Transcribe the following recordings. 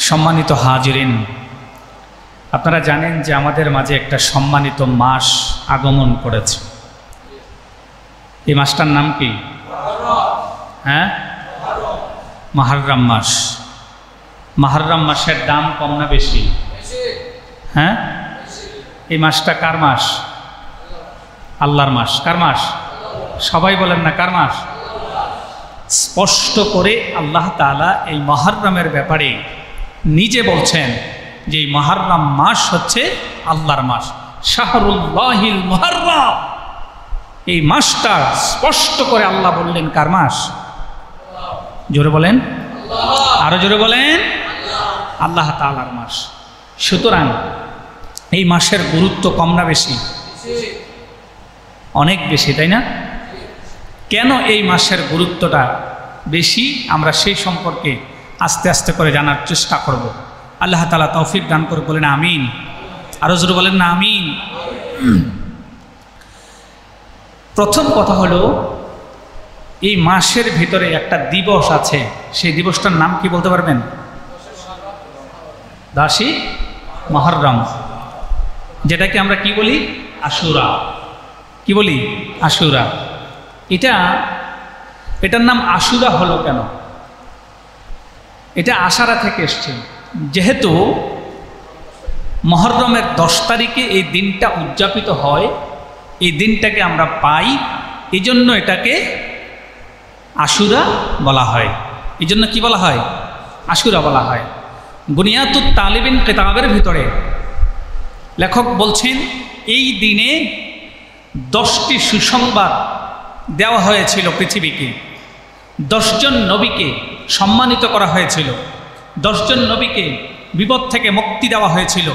সম্মানিত হাজিরিন, আপনারা জানেন যে আমাদের মাঝে একটা সম্মানিত মাস আগমন করেছে। এই মাসটার নাম কি? হ্যাঁ, মুহররম মাস। মুহররম মাসের দাম কম না বেশি? হ্যাঁ, এই মাসটা কার মাস? আল্লাহর মাস। কার মাস? সবাই বলেন না, কার মাস? স্পষ্ট করে আল্লাহ তাআলা এই মুহররমের ব্যাপারে নিজে বলছেন যে এই মুহররম মাস হচ্ছে আল্লাহর মাস, শাহরুল্লাহিল মুহররম। এই মাসটা স্পষ্ট করে আল্লাহ বললেন কার মাস? জোরে বলেন, আরো জোরে বলেন, আল্লাহ তাআলার মাস। সুতরাং এই মাসের গুরুত্ব কম না বেশি? অনেক বেশি, তাই না? কেন এই মাসের গুরুত্বটা বেশি, আমরা সেই সম্পর্কে আস্তে আস্তে করে জানার চেষ্টা করব। আল্লাহ তাআলা তৌফিক দান করে, বলেন আমিন। আরো জোরে বলেন না আমিন। প্রথম কথা হলো, এই মাসের ভিতরে একটা দিবস আছে, সেই দিবসটার নাম কি বলতে পারবেন? 10ই মুহররম, যেটাকে আমরা কি বলি? আশুরা। কি বলি? আশুরা। এটার নাম আশুরা হলো কেন? এটা আশারা থেকে এসছে। যেহেতু মুহররমের 10 তারিখে এই দিনটা উদযাপিত হয়, এই দিনটাকে আমরা পাই, এই জন্য এটাকে আশুরা বলা হয়। এই জন্য কি বলা হয়? আশুরা বলা হয়। বুনিয়াতুত তালিবিন কিতাবের ভিতরে লেখক বলছেন, এই দিনে 10টি সুসংবাদ দেওয়া হয়েছিল পৃথিবীকে। 10 জন নবীকে সম্মানিত করা হয়েছিল, 10 জন নবীকে বিপদ থেকে মুক্তি দেওয়া হয়েছিল,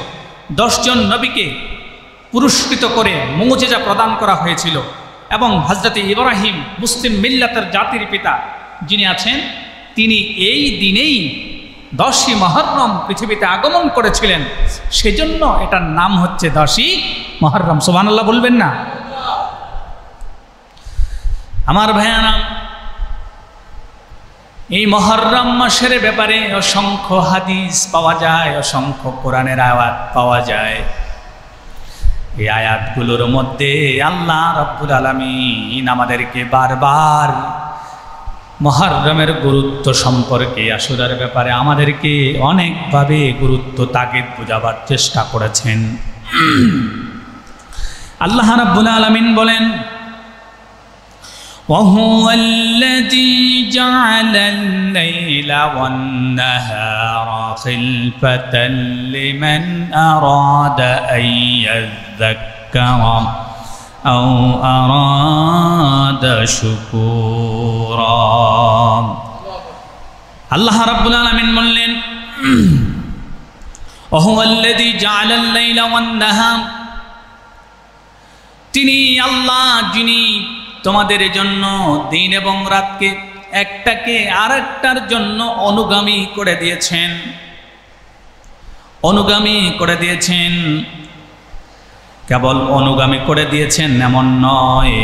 10 জন নবীকে পুরস্কৃত করে মুজিজা প্রদান করা হয়েছিল। এবং হযরত ইব্রাহিম, মুসলিম মিল্লাতের জাতির পিতা যিনি আছেন, তিনি এই দিনেই 10ই মুহররম পৃথিবীতে আগমন করেছিলেন। সেজন্য এটার নাম হচ্ছে 10ই মুহররম। সুবহানাল্লাহ বলবেন না? আমার ভাইয়ারা, এই মুহররম মাসের ব্যাপারে অসংখ্য হাদিস পাওয়া যায়, অসংখ্য কোরআনের আয়াত পাওয়া যায়। এই আয়াতগুলোর মধ্যে আল্লাহ রাব্বুল আলামিন আমাদেরকে বারবার মুহররমের গুরুত্ব সম্পর্কে, আশুরার ব্যাপারে আমাদেরকে অনেকভাবে গুরুত্ব তাগিদ বোঝাবার চেষ্টা করেছেন। আল্লাহ রাব্বুল আলামিন বলেন, وهو الذي جعل الليل والنهار خلفة لمن أراد أن يذكر أو أراد شكورا। الله رب العالمين বললেন, وهو الذي جعل الليل والنهار, তিনি আল্লাহ যিনি তোমাদের জন্য দিন এবং রাতকে একটাকে আরেকটার জন্য অনুগামী করে দিয়েছেন। অনুগামী করে দিয়েছেন, কেবল অনুগামী করে দিয়েছেন এমন নয়,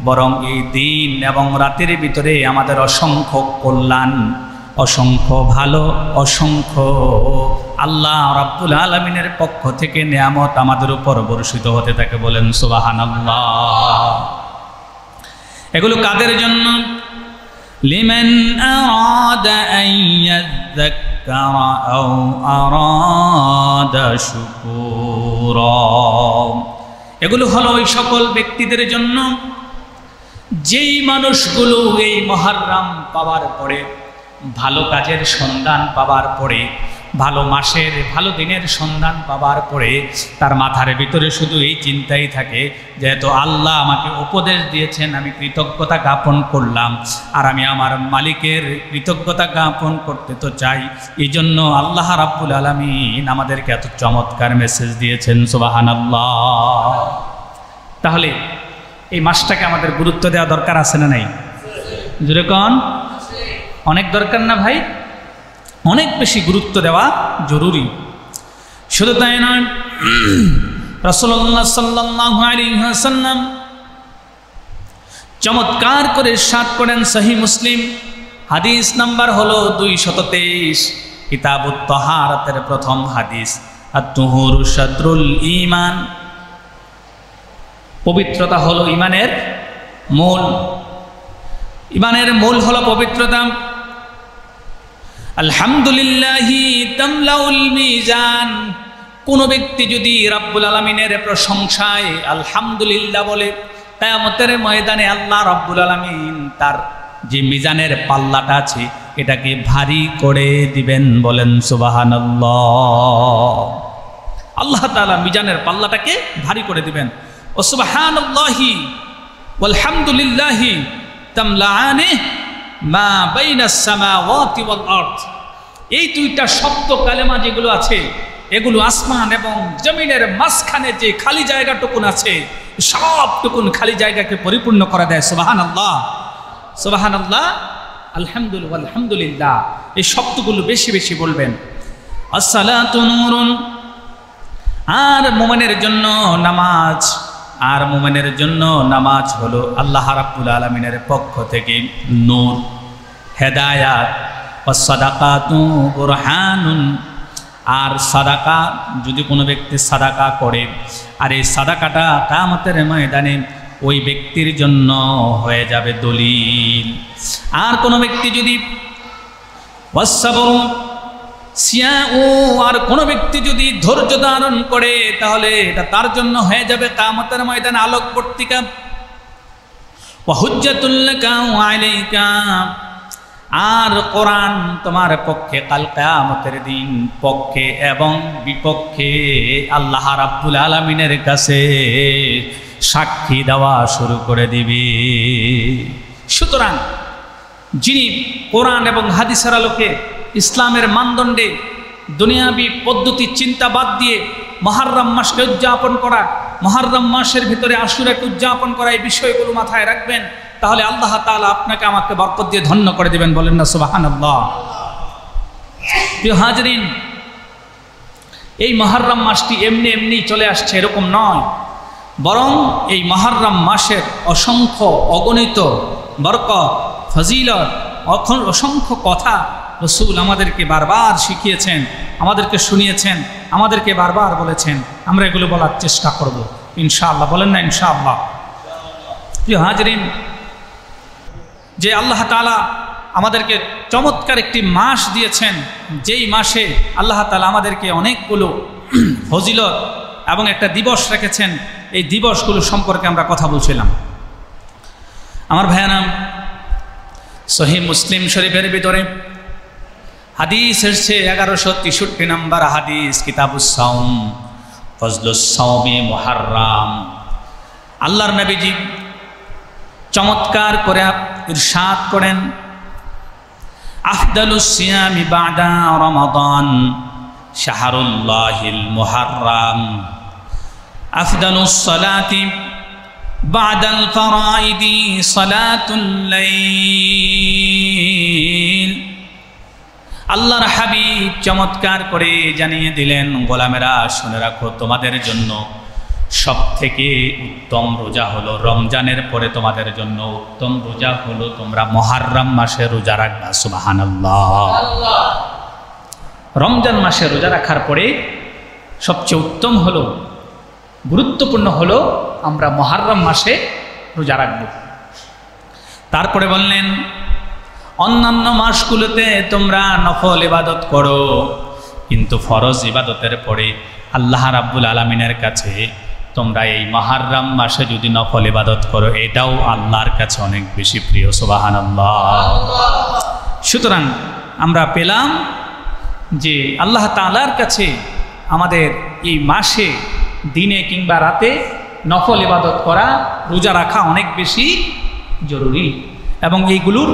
বরং এই দিন এবং রাতের ভিতরে আমাদের অসংখ্য কল্যাণ, অসংখ্য ভালো, অসংখ্য আল্লাহ রাব্বুল আলামিনের পক্ষ থেকে নিয়ামত আমাদের উপর বর্ষিত হতে থাকে। বলেন সুবহানাল্লাহ। এগুলো কাদের জন্য? লিমান আরাদা আন ইয়াযাক্কারা আও আরাদা শুকুরা। এগুলো হলো ওই সকল ব্যক্তিদের জন্য যেই মানুষগুলো এই মুহররম পাওয়ার পরে, ভালো কাজের সন্ধান পাওয়ার পরে, ভালো মাসের, ভালো দিনের সন্ধান পাওয়ার পরে তার মাথার ভিতরে শুধু এই চিন্তাই থাকে, যেহেতু আল্লাহ আমাকে উপদেশ দিয়েছেন, আমি কৃতজ্ঞতা জ্ঞাপন করলাম, আর আমি আমার মালিকের কৃতজ্ঞতা জ্ঞাপন করতে তো চাই। এই জন্য আল্লাহ রাব্বুল আলামিন আমাদেরকে এত চমৎকার মেসেজ দিয়েছেন। সুবহানাল্লাহ। তাহলে এই মাসটাকে আমাদের গুরুত্ব দেওয়া দরকার আছে না নাই? জোরে কোন? অনেক দরকার না ভাই? অনেক বেশি গুরুত্ব দেওয়া জরুরি। শুধু তাই নয়, রাসূলুল্লাহ সাল্লাল্লাহু আলাইহি ওয়াসাল্লাম চমৎকার করে ইরশাদ করেন, সহিহ মুসলিম হাদিস নাম্বার হলো 223, কিতাবুত তাহারাতের প্রথম হাদিস, আত-তুহুরু শাতরুল ঈমান, পবিত্রতা হলো ঈমানের মূল। ঈমানের মূল হলো পবিত্রতা। আলহামদুলিল্লাহি তামলাউল মিজান, কোন ব্যক্তি যদি রাব্বুল আলামিনের প্রশংসায় আলহামদুলিল্লাহ বলে, কিয়ামতের ময়দানে আল্লাহ রাব্বুল আলামিন তার যে মিজানের পাল্লাটা আছে এটাকে ভারী করে দিবেন। বলেন সুবহানাল্লাহ। আল্লাহ তাআলা মিজানের পাল্লাটাকে ভারী করে দিবেন। ও সুবহানাল্লাহি ওয়াল হামদুলিল্লাহি তামলাআনি মা বাইনাস সামাওয়াতি ওয়াল আরদ, এই দুইটা শব্দ কালেমা যেগুলো আছে এগুলো আসমান এবং জমিনের মাঝখানে যে খালি জায়গাটুকুন আছে সবটুকুন খালি জায়গাকে পরিপূর্ণ করে দেয়। সুবহানাল্লাহ, সুবহানাল্লাহ, আলহামদুলিল্লাহ, আলহামদুলিল্লাহ, এই শব্দগুলো বেশি বেশি বলবেন। আসসালাতু নূরুন, আর মুমিনের জন্য নামাজ, আর মুমিনের জন্য নামাজ হলো আল্লাহ রাব্বুল আলামিনের পক্ষ থেকে নূর, হেদায়াত। ওয়াস সাদাকাতু বুরহানুন, আর সাদাকা যদি কোনো ব্যক্তি সাদাকা করে, আর এই সাদাকাটা কিয়ামতের ময়দানে ওই ব্যক্তির জন্য হয়ে যাবে দলিল। আর কোনো ব্যক্তি যদি ওয়াসসাবরু সিয়াউ, আর কোনো ব্যক্তি যদি ধৈর্য ধারণ করে তাহলে এটা তার জন্য হয়ে যাবে কিয়ামতের ময়দানে আলোকবর্তিকা। ওয়া হুজ্জাতুল লাকা ওয়া আলাইকা, আর কোরআন তোমার পক্ষে কাল কিয়ামতের দিন পক্ষে এবং বিপক্ষে আল্লাহ রাব্বুল আলামিনের কাছে সাক্ষী দেওয়া শুরু করে দিবে। সুতরাং যিনি কোরআন এবং হাদিসের আলোকে ইসলামের মানদণ্ডে দুনিয়াবি পদ্ধতি চিন্তা বাদ দিয়ে মুহররম মাসকে উদযাপন করা, মুহররম মাসের ভিতরে আশুরাকে উদযাপন করা, এই বিষয়গুলো মাথায় রাখবেন, তাহলে আল্লাহ তাআলা আপনাকে আমাকে বরকত দিয়ে ধন্য করে দিবেন। বলেন না সুবহানাল্লাহ। প্রিয় হাজরিন, এই মুহররম মাসটি এমনি এমনি চলে আসছে এরকম নয়, বরং এই মুহররম মাসের অসংখ্য অগণিত বরকত, ফজিলত, অসংখ্য কথা রাসূল আমাদেরকে বারবার শিখিয়েছেন, আমাদেরকে শুনিয়েছেন, আমাদেরকে বারবার বলেছেন। আমরা এগুলো বলার চেষ্টা করব ইনশাআল্লাহ। বলেন না ইনশাআল্লাহ। প্রিয় হাজরিন, যে আল্লাহ তাআলা আমাদেরকে চমৎকার একটি মাস দিয়েছেন, যেই মাসে আল্লাহ তাআলা আমাদেরকে অনেকগুলো ফজিলত এবং একটা দিবস রেখেছেন, এই দিবসগুলো সম্পর্কে আমরা কথা বলছিলাম। আমার ভাইয়ানাম, সহিহ মুসলিম শরীফের ভিতরে হাদিস এসেছে 1163 নম্বর হাদিস, কিতাবুস সাওম, ফজলুস সাওমি মুহররম। আল্লাহর নবীজি চমৎকার করে ইরশাদ করেন, আফদালুস সিয়ামি বাদা রমাদান শাহরুল্লাহিল মুহররম, আফদালুস সালাতি বাদাল ফরাইদি সালাতুল লাইল। আল্লাহর হাবিব চমৎকার করে জানিয়ে দিলেন, গোলামেরা শুনে রাখো, তোমাদের জন্য সব থেকে উত্তম রোজা হলো রমজানের পরে, তোমাদের জন্য উত্তম রোজা হলো তোমরা মুহররম মাসে রোজা রাখবা। সুবহানাল্লাহ। রমজান মাসে রোজা রাখার পরে সবচেয়ে উত্তম হলো, গুরুত্বপূর্ণ হলো আমরা মুহররম মাসে রোজা রাখব। তারপরে বললেন, অন্যান্য মাসগুলোতে তোমরা নফল ইবাদত করো, কিন্তু ফরজ ইবাদতের পরে আল্লাহ রাব্বুল আলামিনের কাছে তোমরা এই মুহররম মাসে যদি নফল ইবাদত করো, এটাও আল্লাহর কাছে অনেক বেশি প্রিয়। সুবহানাল্লাহ। সুতরাং আমরা পেলাম যে আল্লাহ তাআলার কাছে আমাদের এই মাসে দিনে কিংবা রাতে নফল ইবাদত করা, রোজা রাখা অনেক বেশি জরুরি, এবং এইগুলোর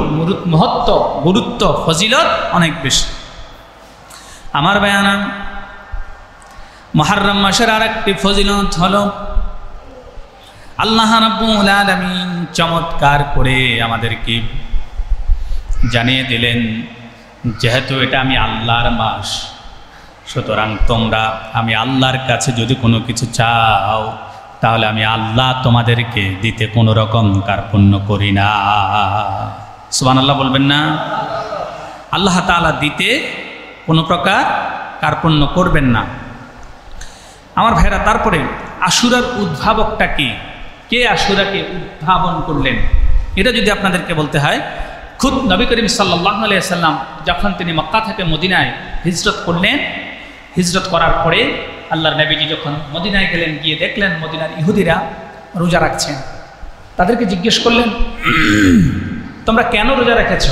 মহত্ব, গুরুত্ব, ফজিলত অনেক বেশি। আমার বায়ানা, মুহররম মাসের আরেকটি ফজিলত হলো আল্লাহ রাব্বুল আলামিন চমৎকার করে আমাদেরকে জানিয়ে দিলেন, যেহেতু এটা আমি আল্লাহর মাস, সুতরাং তোমরা আমি আল্লাহর কাছে যদি কোনো কিছু চাও, তাহলে আমি আল্লাহ তোমাদেরকে দিতে কোনো রকম কার্পণ্য করি না। সুবহানাল্লাহ বলবেন না? আল্লাহ তাআলা দিতে কোনো প্রকার কার্পণ্য করবেন না। আমার ভাইরা, তারপরে আশুরার উদ্ভাবকটা কি? কে আশুরাকে উদ্ভাবন করলেন? এটা যদি আপনাদেরকে বলতে হয়, খুদ নবী করিম সাল্লাল্লাহু আলাইহি ওয়াসাল্লাম যখন তিনি মক্কা থেকে মদিনায় হিজরত করলেন, হিজরত করার পরে আল্লাহর নবীজি যখন মদিনায় গেলেন, গিয়ে দেখলেন মদিনার ইহুদিরা রোজা রাখছেন। তাদেরকে জিজ্ঞেস করলেন, তোমরা কেন রোজা রেখেছ?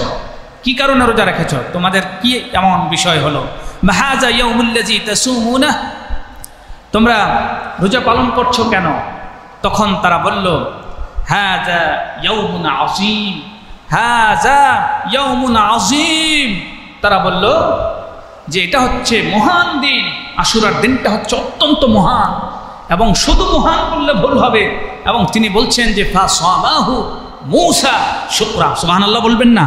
কি কারণে রোজা রেখেছ? তোমাদের কি এমন বিষয় হলো? মাহাজা ইয়াউমুল্লাযী তাসুমুনা, তোমরা রোজা পালন করছো কেন? তখন তারা বলল, হাযা ইয়াউমুন আযীম, হাযা ইয়াউমুন আযীম। তারা বলল যে এটা হচ্ছে মহান দিন, আশুরার দিনটা হচ্ছে অত্যন্ত মহান, এবং শুধু মহান বললে ভুল হবে। এবং তিনি বলছেন যে ফাসামাহু মূসা শুকরা, সুবহানাল্লাহ বলবেন না?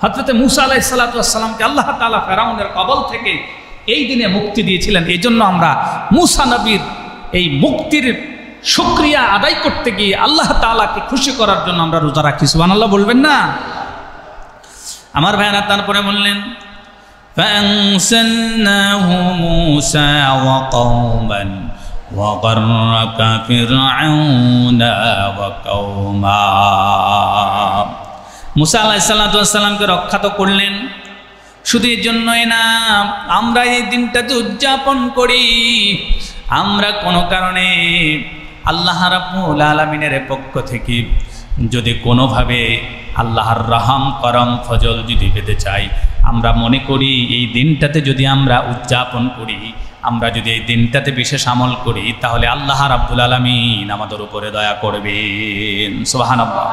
হযরত মূসা আলাইহিস সালাতু ওয়াস সালামকে আল্লাহ তাআলা ফেরাউনের কবল থেকে এই দিনে মুক্তি দিয়েছিলেন। এই জন্য আমরা মূসা নবীর এই মুক্তির শুকরিয়া আদায় করতে গিয়ে আল্লাহ তাআলাকে খুশি করার জন্য আমরা রোজা রাখি। সুবহানাল্লাহ বলবেন না? আমার ভাইরা, তারপরে বললেন ফাআনসালনাহু মূসা ওয়া কওমান ওয়া গাররাকা ফিরআউনা ওয়া কওমা। মূসা আলাইহিস সালাতু ওয়াস সালামকে রক্ষা তো করলেন, শুধু এই জন্যই না, আমরা এই দিনটাতে উদযাপন করি, আমরা কোনো কারণে আল্লাহ রাব্বুল আলামিনের পক্ষ থেকে যদি কোনোভাবে আল্লাহর রহম করম ফজল যদি পেতে চাই, আমরা মনে করি এই দিনটাতে যদি আমরা উদযাপন করি, আমরা যদি এই দিনটাতে বিশেষ আমল করি, তাহলে আল্লাহ রাব্বুল আলামিন আমাদের উপরে দয়া করবেন। সুবহানাল্লাহ।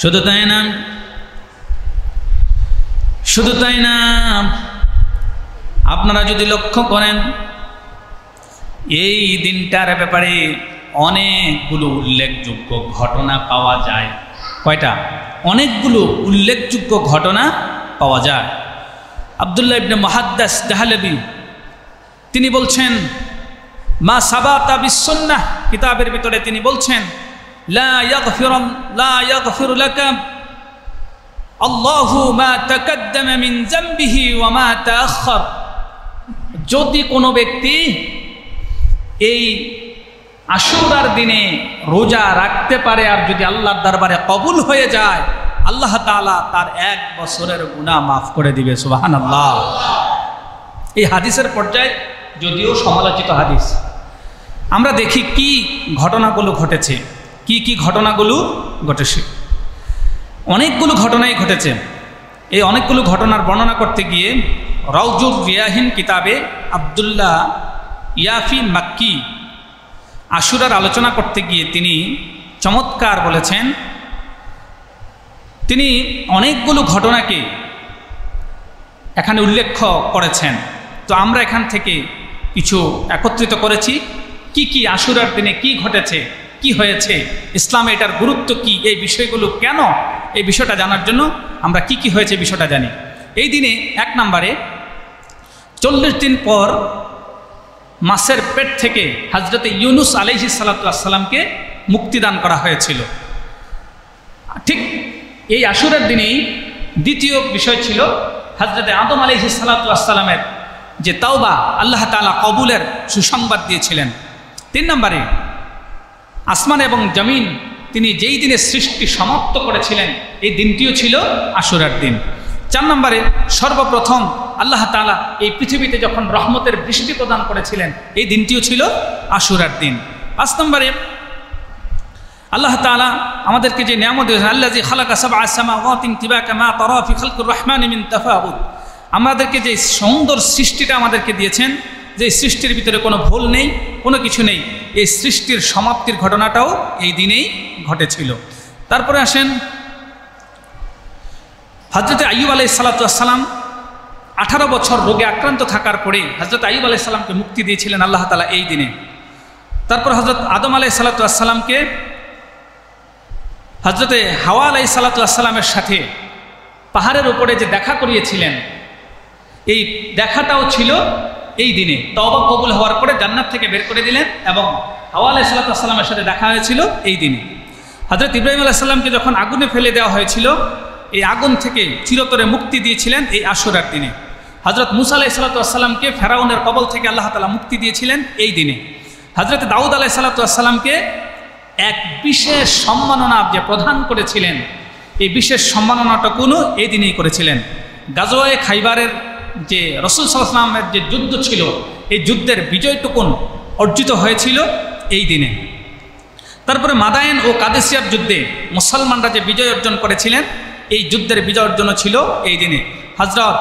শুধু তাই না, শুধু তাই না, আপনারা যদি লক্ষ্য করেন এই দিনটার ব্যাপারে অনেকগুলো উল্লেখযোগ্য ঘটনা পাওয়া যায়। কয়টা? অনেকগুলো উল্লেখযোগ্য ঘটনা পাওয়া যায়। আব্দুল্লাহ ইবনে মুহাদ্দাস দাহলভী তিনি বলছেন, মা সাবাতা বিসুন্নাহ কিতাবের ভিতরে তিনি বলছেন, লা ইয়াগফিরু লাকা আল্লাহু মা তাকাদ্দামা মিন যামবিহি ওয়া মা তাআখার। যদি কোনো ব্যক্তি এই আশুরার দিনে রোজা রাখতে পারে আর যদি আল্লাহর দরবারে কবুল হয়ে যায়, আল্লাহ তাআলা তার 1 বছরের গুনাহ মাফ করে দিবে। সুবহানাল্লাহ। এই হাদিসের পর্যায়ে যদিও সমালোচিত হাদিস, আমরা দেখি কি ঘটনাগুলো ঘটেছে, কি কি ঘটনাগুলো ঘটেছে। অনেকগুলো ঘটনাই ঘটেছে। এই অনেকগুলো ঘটনার বর্ণনা করতে গিয়ে রাউজুর রিয়াহিন কিতাবে আব্দুল্লাহ ইয়াফি মাক্কি আশুরার আলোচনা করতে গিয়ে তিনি চমৎকার বলেছেন। তিনি অনেকগুলো ঘটনাকে এখানে উল্লেখ করেছেন। তো আমরা এখান থেকে কিছু একত্রিত করেছি, কি কি আশুরার দিনে কি ঘটেছে, কি হয়েছে, ইসলামে এটার গুরুত্ব কি, এই বিষয়গুলো কেন, এই বিষয়টা জানার জন্য আমরা কি কি হয়েছে বিষয়টা জানি। এই দিনে 1 নম্বরে 40 দিন পর মাছের পেট থেকে হযরতে ইউনুস আলাইহিস সালাতু ওয়াস সালামকে মুক্তিদান করা হয়েছিল। ঠিক এই আশুরার দিনেই দ্বিতীয় বিষয় ছিল হযরতে আদম আলাইহিস সালাতু ওয়াস সালামের যে তাওবা, আল্লাহ তাআলা কবুলের সুসংবাদ দিয়েছিলেন। 3 নম্বরে আসমান এবং জমিন তিনি যেই দিনে সৃষ্টি সমাপ্ত করেছিলেন, এই দিনটিও ছিল আশুরার দিন। 4 নম্বরে সর্বপ্রথম আল্লাহ তাআলা এই পৃথিবীতে যখন রহমতের বৃষ্টি প্রদান করেছিলেন, এই দিনটিও ছিল আশুরার দিন। 5 নম্বরে আল্লাহ তাআলা আমাদেরকে যে নিয়ামত দিয়েছেন, আল্লাযী খালাকা সাবআ সামাওয়াতিন তিবাকা মা তারা ফি খালকির রহমানি মিন তাফাউত, আমাদেরকে যে সুন্দর সৃষ্টিটা আমাদেরকে দিয়েছেন, যে সৃষ্টির ভিতরে কোনো ভুল নেই, কোনো কিছু নেই, এই সৃষ্টির সমাপ্তির ঘটনাটাও এই দিনেই ঘটেছিল। তারপরে আসেন হযরত আইয়ুব আলাইহিস সালাতু ওয়াস সালাম 18 বছর রোগে আক্রান্ত থাকার পরে হযরত আইয়ুব আলাইহিস সালামকে মুক্তি দিয়েছিলেন আল্লাহ তাআলা এই দিনে। তারপর হযরত আদম আলাইহিস সালাতু ওয়াস সালামকে হযরতে হাওয়া আলাইহিস সালাতু ওয়াস সালামের সাথে পাহাড়ের উপরে যে দেখা করিয়েছিলেন, এই দেখাটাও ছিল এই দিনে। তওবা কবুল হওয়ার পরে জান্নাত থেকে বের করে দিলেন এবং হাওয়া আলাইহিস সালাতু ওয়াস সালামের সাথে দেখা হয়েছিল এই দিনে। হযরত ইব্রাহিম আলাইহিস সালামকে যখন আগুনে ফেলে দেওয়া হয়েছিল, এই আগুন থেকে চিরতরে মুক্তি দিয়েছিলেন এই আশুরার দিনে। হযরত মুসা আলাইহিসসালামকে ফেরাউনের কবল থেকে আল্লাহ তাআলা মুক্তি দিয়েছিলেন এই দিনে। হযরত দাউদ আলাইহিসসালামকে এক বিশেষ সম্মাননা যে প্রদান করেছিলেন, এই বিশেষ সম্মাননাটুকুও এই দিনেই করেছিলেন। গাজওয়ে খাইবারের যে রাসূল সাল্লাল্লাহু আলাইহি ওয়াসাল্লামের যে যুদ্ধ ছিল, এই যুদ্ধের বিজয়টুকুন অর্জিত হয়েছিল এই দিনে। তারপরে মাদায়েন ও কাদেসিয়ার যুদ্ধে মুসলমানরা যে বিজয় অর্জন করেছিলেন, এই যুদ্ধের বিজয় অর্জন ছিল এই দিনে। হযরত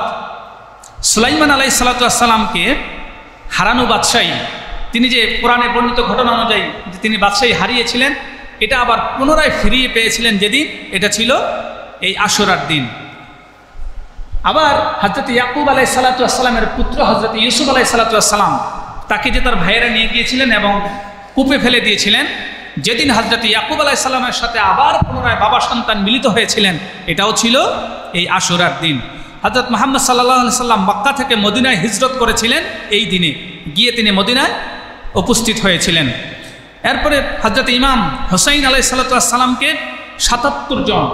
সুলাইমান আলাইহিসসালামকে হারানো বাদশাহী, তিনি যে কোরআনে বর্ণিত ঘটনা অনুযায়ী যে তিনি বাদশাহী হারিয়েছিলেন, এটা আবার পুনরায় ফিরিয়ে পেয়েছিলেন যেদিন, এটা ছিল এই আশুরার দিন। আবার হযরত ইয়াকুব আলাইহিসসালামের পুত্র হযরত ইউসুফ আলাইহিসসালাম, তাকে যে তার ভাইয়েরা নিয়ে গিয়েছিলেন এবং কূপে ফেলে দিয়েছিলেন, যেদিন হযরত ইয়াকুব আলাইহিসসালামের সাথে আবার পুনরায় বাবা সন্তান মিলিত হয়েছিলেন, এটাও ছিল এই আশুরার দিন। হযরত মুহাম্মদ সাল্লাল্লাহু আলাইহি সাল্লাম মক্কা থেকে মদিনায় হিজরত করেছিলেন এই দিনে, গিয়ে তিনি মদিনায় উপস্থিত হয়েছিলেন। এরপরে হযরত ইমাম হুসাইন আলাইহিসসালামকে ৭৭ জন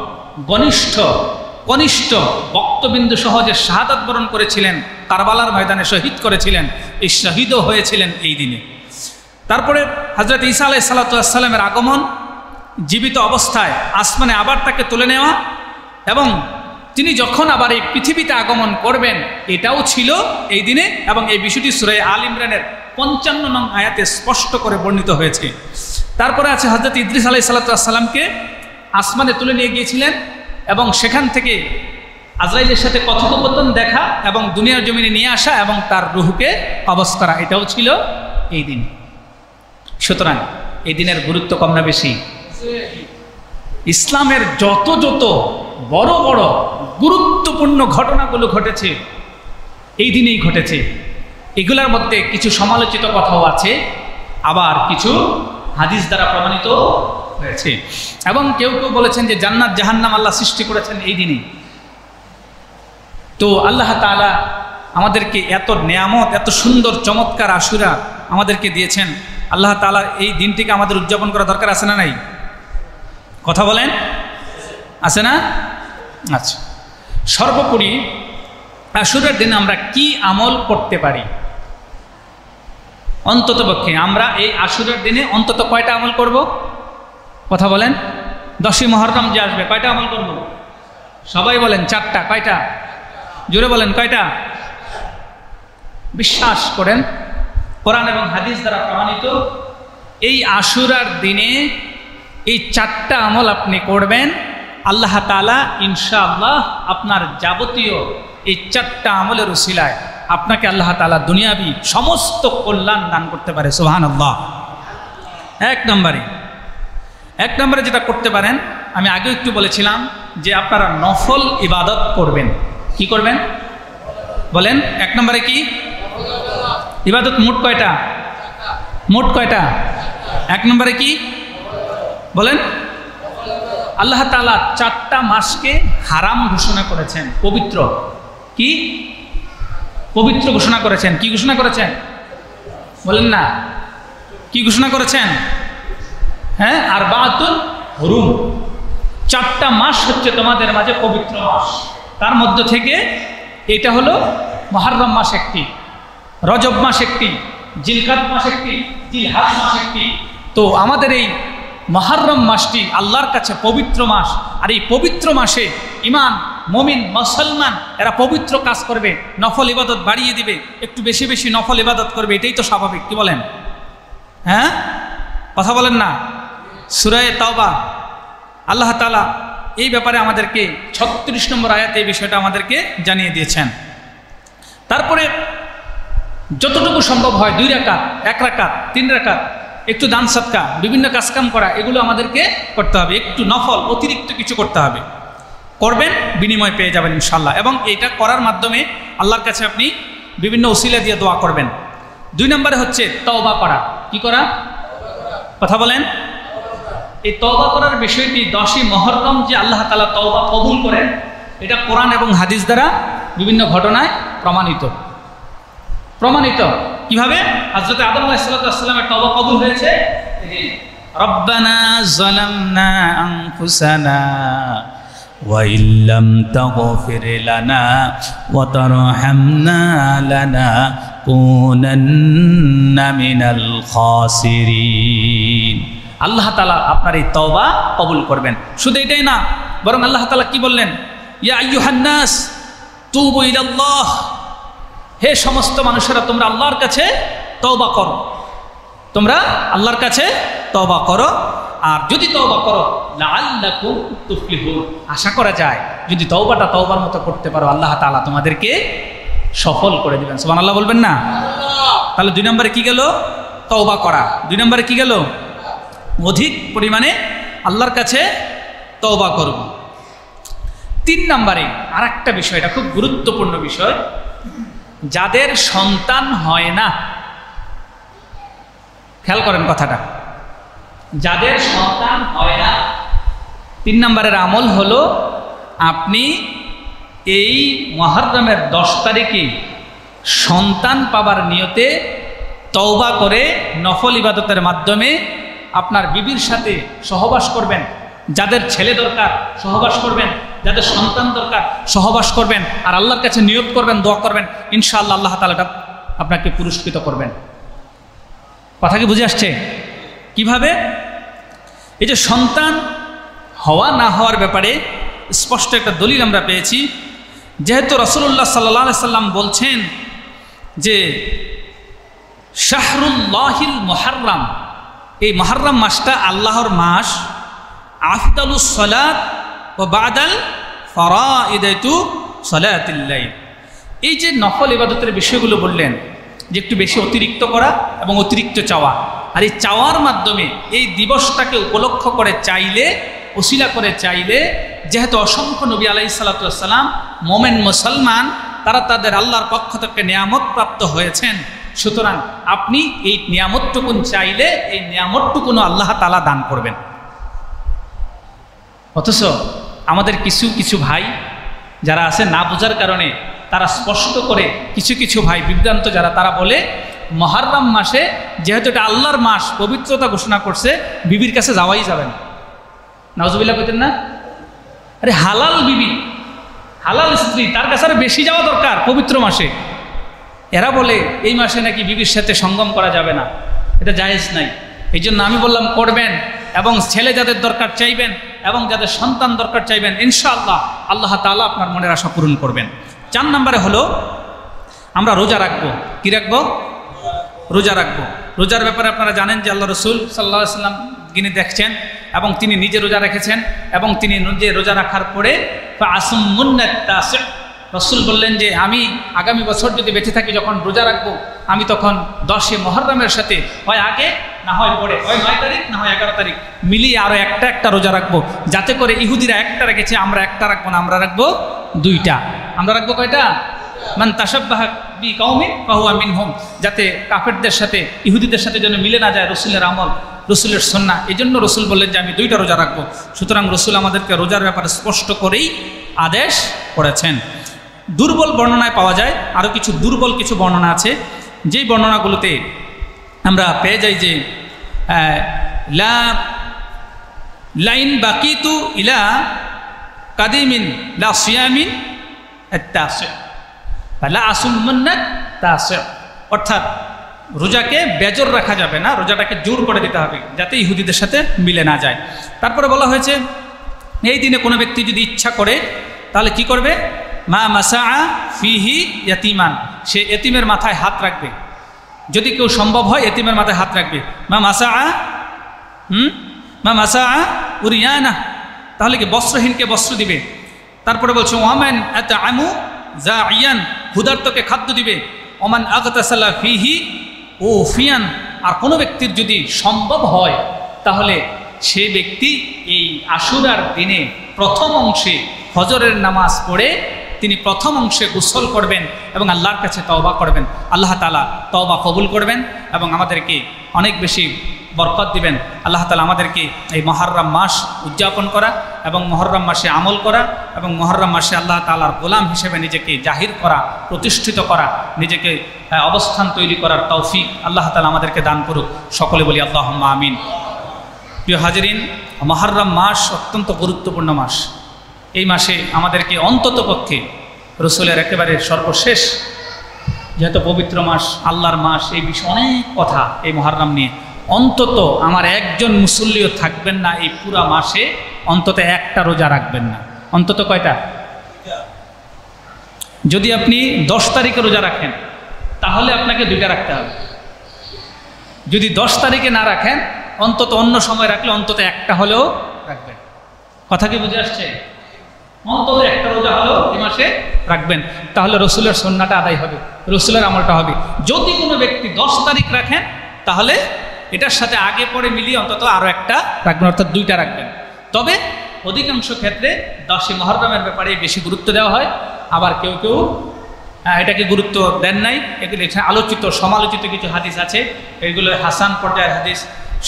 কনিষ্ঠ বক্তবিন্দু সহ যে শাহাদাত বরণ করেছিলেন, কারবালার ময়দানে শহীদ করেছিলেন, এই শহীদও হয়েছিলেন এই দিনে। তারপরে হযরত ঈসা আলাইহিসসালামের আগমন, জীবিত অবস্থায় আসমানে আবার তাকে তুলে নেওয়া, এবং তিনি যখন আবার এই পৃথিবীতে আগমন করবেন, এটাও ছিল এই দিনে। এবং এই বিষয়টি সূরা আল ইমরানের ৫৫ নং আয়াতে স্পষ্ট করে বর্ণিত হয়েছে। তারপরে আছে হযরত ইদ্রিস আলাইহিসসালামকে আসমানে তুলে নিয়ে গিয়েছিলেন এবং সেখান থেকে আজরাইলের সাথে কথোপকথন দেখা এবং দুনিয়ার জমিনে নিয়ে আসা এবং তার রূহকে কবজ করা, এটাও ছিল এই দিন। সুতরাং এই দিনের গুরুত্ব কম না বেশি? ইসলামের যত বড় বড় গুরুত্বপূর্ণ ঘটনাগুলো ঘটেছে এই দিনেই ঘটেছে। এগুলোর মধ্যে কিছু সমালোচিত কথাও আছে, আবার কিছু হাদিস দ্বারা প্রমাণিত হয়েছে। এবং কেউ কেউ বলেছেন যে জান্নাত জাহান্নাম আল্লাহ সৃষ্টি করেছেন এই দিনেই। তো আল্লাহ তাআলা আমাদেরকে এত নেয়ামত, এত সুন্দর চমৎকার আশুরা আমাদেরকে দিয়েছেন। আল্লাহ তাআলা এই দিনটিকে আমাদের উদযাপন করা দরকার আছে না নাই? কথা বলেন, আছে না? আচ্ছা, সর্বোপরি আশুরার দিনে আমরা কি আমল করতে পারি? অন্ততপক্ষে আমরা এই আশুরার দিনে অন্তত কয়টা আমল করব? কথা বলেন। 10ই মুহররম যে আসবে, কয়টা আমল করব? সবাই বলেন 4টা। কয়টা? জোরে বলেন কয়টা? বিশ্বাস করেন কোরআন এবং হাদিস দ্বারা প্রমাণিত এই আশুরার দিনে এই 4টা আমল আপনি করবেন, আল্লাহ তাআলা ইনশাআল্লাহ আপনার যাবতীয় এই 4টা আমলের উসিলায় আপনাকে আল্লাহ তাআলা দুনিয়াবি সমস্ত কল্যাণ দান করতে পারে। সুবহানাল্লাহ। এক নম্বরে যেটা করতে পারেন, আমি আগে একটু বলেছিলাম যে আপনারা নফল ইবাদত করবেন। কি করবেন বলেন? 1 নম্বরে কি ইবাদত? মোট কয়টা? 1 নম্বরে কি বলেন? আল্লাহ তাআলা 4টা মাসকে হারাম ঘোষণা করেছেন, পবিত্র। কি পবিত্র ঘোষণা করেছেন? কি ঘোষণা করেছেন বলেন না? কি ঘোষণা করেছেন? হ্যাঁ, আরবাতুল হুরুম, 4টা মাস হচ্ছে তোমাদের মাঝে পবিত্র মাস। তার মধ্য থেকে এটা হলো মুহররম মাস একটি, রজব মাস একটি, জিলকাদ মাস একটি, জিলহজ মাস একটি। তো আমাদের এই মুহররম মাসটি আল্লাহর কাছে পবিত্র মাস। আর এই পবিত্র মাসে ঈমান, মুমিন, মুসলমান এরা পবিত্র কাজ করবে, নফল ইবাদত বাড়িয়ে দিবে, একটু বেশি বেশি নফল ইবাদত করবে, এটাই তো স্বাভাবিক। কি বলেন? হ্যাঁ, কথা বলেন না? সূরা তাওবা আল্লাহ তাআলা এই ব্যাপারে আমাদেরকে 36 নম্বর আয়াতে এই বিষয়টা আমাদেরকে জানিয়ে দিয়েছেন। তারপরে যতটুকু সম্ভব হয় 2 রাকাত, 1 রাকাত, 3 রাকাত, একটু দান সদকা, বিভিন্ন কাজকাম করা, এগুলো আমাদেরকে করতে হবে। একটু নফল অতিরিক্ত কিছু করতে হবে, করবেন, বিনিময় পেয়ে যাবেন ইনশাআল্লাহ। এবং এটা করার মাধ্যমে আল্লাহর কাছে আপনি বিভিন্ন ওসিলা দিয়ে দোয়া করবেন। 2 নম্বরে হচ্ছে তওবা করা। কি করা? কথা বলেন। এই তওবা করার বিষয়টি 10ই মুহররম যে আল্লাহ তাআলা তওবা কবুল করেন, এটা কোরআন এবং হাদিস দ্বারা বিভিন্ন ঘটনায় প্রমাণিত। কিভাবে? হযরত আদম আলাইহিস সালামের তওবা কবুল হয়েছে। রব্বানা যালামনা আনফুসানা وإن لم تغفر لنا وترحمنا لنكونن من الخاسرين। আল্লাহ তাআলা আপনার এই তওবা কবুল করবেন। শুধু এটাই না, বরং আল্লাহ তাআলা কি বললেন, ইয়া আইয়ুহান নাস তুবু ইলাল্লাহ, হে সমস্ত মানুষেরা তোমরা আল্লাহর কাছে তওবা করো, তোমরা আল্লাহর কাছে তওবা করো। আর যদি তওবা করো লাআল্লাকুম তুফলিহুন, আশা করা যায় যদি তওবাটা তওবার মতো করতে পারো আল্লাহ তাআলা তোমাদেরকে সফল করে দিবেন। সুবহানাল্লাহ বলবেন না? তাহলে 2 নম্বরে কি গেল? তওবা করা। 2 নম্বরে কি গেল? অধিক পরিমাণে আল্লাহর কাছে তওবা করব। 3 নম্বরে আরেকটা বিষয়, এটা খুব গুরুত্বপূর্ণ বিষয়, যাদের সন্তান হয় না, খেয়াল করেন কথাটা, যাদের সন্তান হয় না, 3 নম্বরের আমল হলো আপনি এই মুহররমের 10 তারিখে সন্তান পাবার নিয়তে তওবা করে নফল ইবাদতের মাধ্যমে আপনার বিবির সাথে সহবাস করবেন। যাদের ছেলে দরকার সহবাস করবেন, যাদের সন্তান দরকার সহবাস করবেন, আর আল্লাহর কাছে নিয়ত করবেন, দোয়া করবেন, ইনশাআল্লাহ আল্লাহ তাআলা আপনাকে পুরস্কৃত করবেন। কথা কি বুঝে আসছে? কিভাবে? এই যে সন্তান হওয়া না হওয়ার ব্যাপারে স্পষ্ট একটা দলিল আমরা পেয়েছি। যেহেতু রাসূলুল্লাহ সাল্লাল্লাহু আলাইহি সাল্লাম বলছেন যে শাহরুল্লাহিল মুহররম, এই মুহররম মাসটা আল্লাহর মাস, আফদালুস সালাত ওয়া বাদাল ফারাইদাতু সালাতিল লাইল। এই যে নফল ইবাদতের বিষয়গুলো বললেন যে একটু বেশি অতিরিক্ত করা এবং অতিরিক্ত চাওয়া, আর এই চাওয়ার মাধ্যমে এই দিবসটাকে উপলক্ষ করে চাইলে, ওসিলা করে চাইলে, যেহেতু অসংখ্য নবী আলাইহিস সালাতু ওয়াস সালাম মোমেন মুসলমান, তারা তাদের আল্লাহর পক্ষ থেকে নিয়ামত প্রাপ্ত হয়েছেন, সুতরাং আপনি এই নিয়ামতটুকুন চাইলে এই নিয়ামতটুকুনও আল্লাহ তাআলা দান করবেন। অথচ আমাদের কিছু কিছু ভাই যারা আছে না বোঝার কারণে তারা স্পষ্ট করে, কিছু কিছু ভাই বিভ্রান্ত যারা, তারা বলে মুহররম মাসে যেহেতু এটা আল্লাহর মাস, পবিত্রতা ঘোষণা করছে, বিবির কাছে যাওয়াই যাবে না। নাউজুবিল্লাহ কইতেন না? আরে হালাল বিবি, হালাল স্ত্রী, তার কাছে আরো বেশি যাওয়া দরকার পবিত্র মাসে। এরা বলে এই মাসে নাকি বিবির সাথে সঙ্গম করা যাবে না, এটা জায়েজ নাই। এই জন্য আমি বললাম করবেন, এবং ছেলে যাদের দরকার চাইবেন এবং যাদের সন্তান দরকার চাইবেন, ইনশাআল্লাহ আল্লাহ তাআলা আপনার মনের আশা পূরণ করবেন। 4 নম্বরে হলো আমরা রোজা রাখবো। কি রাখবো? রোজা রাখবো। রোজার ব্যাপারে আপনারা জানেন যে আল্লাহ রসুল সাল্লাল্লাহু আলাইহি ওয়াসাল্লাম যিনি দেখছেন এবং তিনি নিজে রোজা রেখেছেন, এবং তিনি নিজে রোজা রাখার পরে রসুল বললেন যে আমি আগামী বছর যদি বেঁচে থাকি, যখন রোজা রাখবো, আমি তখন 10 মুহররমের সাথে হয় আগে না হয় পরে, হয় 9 তারিখ না হয় 11 তারিখ মিলিয়ে আরও একটা রোজা রাখবো, যাতে করে ইহুদিরা একটা রেখেছে, আমরা একটা রাখবো না, আমরা রাখবো 2টা। আমরা রাখবো কয়টা? মান তাশাব্বাহা বিকাউমিন ফাহুয়া মিনহুম, যাতে কাফেরদের সাথে, ইহুদিদের সাথে যেন মিলে না যায় রসুলের আমল, রসুলের সুন্নাহ। এই জন্য রসুল বললেন যে আমি 2টা রোজা রাখবো। সুতরাং রসুল আমাদেরকে রোজার ব্যাপারে স্পষ্ট করেই আদেশ করেছেন। দুর্বল বর্ণনায় পাওয়া যায়, আরও কিছু দুর্বল কিছু বর্ণনা আছে, যেই বর্ণনাগুলোতে আমরা পেয়ে যাই যে লাইন বাকিতু ইলা কাদিমিন লা সিয়ামিন আত-তাসি লা আসুমন্নাত তাসি, অর্থাৎ রোজাকে বেজর রাখা যাবে না, রোজাটাকে জোর করে দিতে হবে যাতে ইহুদিদের সাথে মিলে না যায়। তারপরে বলা হয়েছে এই দিনে কোনো ব্যক্তি যদি ইচ্ছা করে তাহলে কি করবে? মা মাসা ফিহি ইয়াতিমান, সে এতিমের মাথায় হাত রাখবে, যদি কেউ সম্ভব হয় এতিমের মাথায় হাত রাখবে। মা মাসা উরিয়ানা, তাহলে কি বস্ত্রহীনকে বস্ত্র দিবে। তারপরে বলছে ওয়ামান আতআমু জাইয়ান, ক্ষুধার্তকে খাদ্য দিবে। ওমান আগতাসালা ফিহি ওফিয়ান, আর কোনো ব্যক্তির যদি সম্ভব হয় তাহলে সে ব্যক্তি এই আশুরার দিনে প্রথম অংশে ফজরের নামাজ পড়ে তিনি প্রথম অংশে গোসল করবেন এবং আল্লাহর কাছে তওবা করবেন। আল্লাহ তাআলা তওবা কবুল করবেন এবং আমাদেরকে অনেক বেশি বরকত দিবেন। আল্লাহ তাআলা আমাদেরকে এই মুহররম মাস উদযাপন করা এবং মুহররম মাসে আমল করা এবং মুহররম মাসে আল্লাহ তাআলার গোলাম হিসেবে নিজেকে জাহির করা, প্রতিষ্ঠিত করা, নিজেকে অবস্থান তৈরি করার তৌফিক আল্লাহ তাআলা আমাদেরকে দান করুক। সকলে বলি আল্লাহুম্মা আমিন। প্রিয় হাজিরিন, মুহররম মাস অত্যন্ত গুরুত্বপূর্ণ মাস। এই মাসে আমাদেরকে অন্ততপক্ষে রসুলের একেবারে সর্বশেষ, যেহেতু পবিত্র মাস, আল্লাহর মাস, এই বিষয়ে অনেক কথা এই মুহররম নিয়ে, অন্তত আমার একজন মুসল্লিও থাকবেন না এই পুরা মাসে অন্তত একটা রোজা রাখবেন না। অন্তত কয়টা? যদি আপনি 10 তারিখে রোজা রাখেন তাহলে আপনাকে 2টা রাখতে হবে। যদি 10 তারিখে না রাখেন, অন্তত অন্য সময় রাখলে অন্তত একটা হলেও রাখবেন। কথা কি বুঝে আসছে? অন্তত একটা রোজা হলেও এই মাসে রাখবেন, তাহলে রসুলের সুন্নাহটা আদায় হবে, রসুলের আমলটা হবে। যদি কোনো ব্যক্তি 10 তারিখ রাখেন তাহলে এটার সাথে আগে পরে মিলিয়ে অন্তত আরও একটা রাখবেন, অর্থাৎ 2টা রাখবেন। তবে অধিকাংশ ক্ষেত্রে 10 মুহররমের ব্যাপারে বেশি গুরুত্ব দেওয়া হয়, আবার কেউ কেউ এটাকে গুরুত্ব দেন নাই। এগুলো এখানে আলোচিত সমালোচিত কিছু হাদিস আছে, এগুলো হাসান পর্যায়ের হাদিস,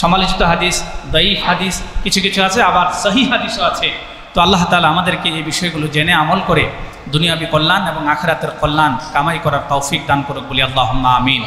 সমালোচিত হাদিস, দাইফ হাদিস কিছু কিছু আছে, আবার সহিহ হাদিসও আছে। তো আল্লাহ তাআলা আমাদেরকে এই বিষয়গুলো জেনে আমল করে দুনিয়াবী কল্যাণ এবং আখিরাতের কল্যাণ কামাই করার তৌফিক দান করুক বলি আল্লাহুম্মা আমিন।